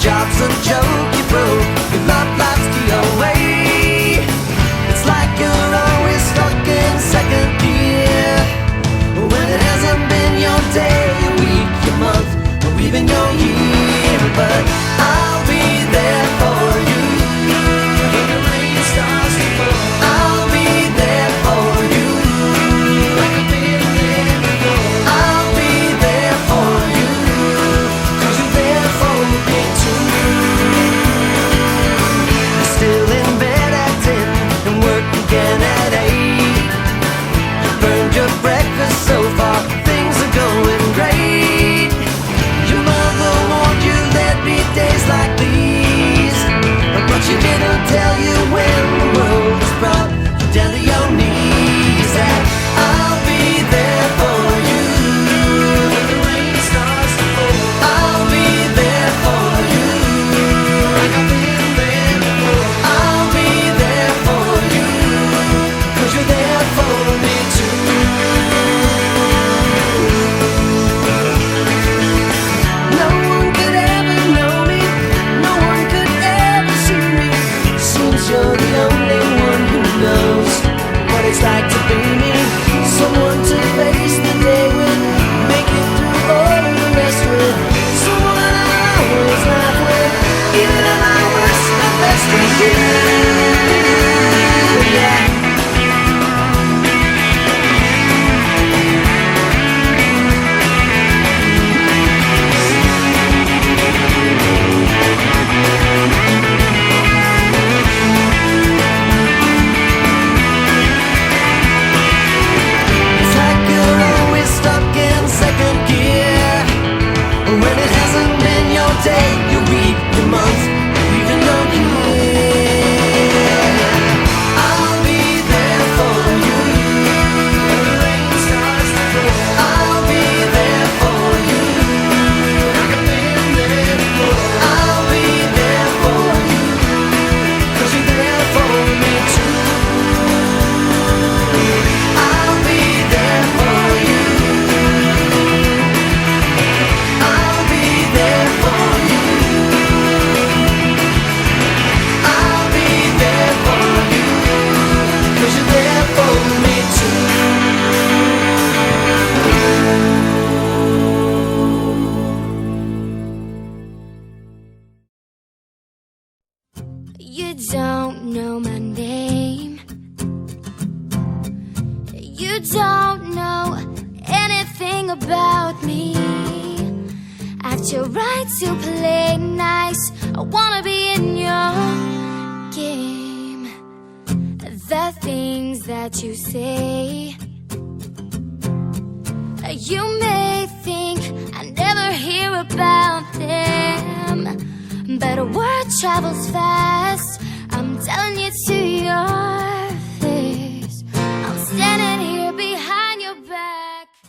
job's a joke, you broke. Your love life's the away. It's like you're always stuck in second gear. When it hasn't been your day, your week, your month, or even your year. But I'll be there for you when the rain starts to fall. I'll be there for you like I've been there before. I'll be there for you 'cause you're there for me too. You're still in bed at 10 and work again at 8. Burned your breakfast so far, things are going great. Your mother warned you there'd be days like these, but she didn't tell you when the world was brought you down to your knees. And I'll be there for you when the rain starts to fall. I'll be there for you like I've been there before. I'll be there for you 'cause you're there for me too. No one could ever know me, no one could ever see me. Seems you're the only one who knows what it's like to be me. Someone to face the day with, make it through all of the rest with. Someone I always laugh with, even at my worst, my best with you. Yeah. It's like you're always stuck in second gear. When it hasn't been your day, your week, your month, or even your year. I'll be there for you when the rain starts to fall. I'll be there for you like I've been there before. I'll be there for you 'cause you're there for me too. I'll be there for you. I'll be there for you. I'll be there for you 'cause you're there for me too. You don't know my name. You don't know anything about me. Act your right to play nice. I wanna be in your game. The things that you say, you may think I never hear about them, but a word travels fast. I'm telling you to your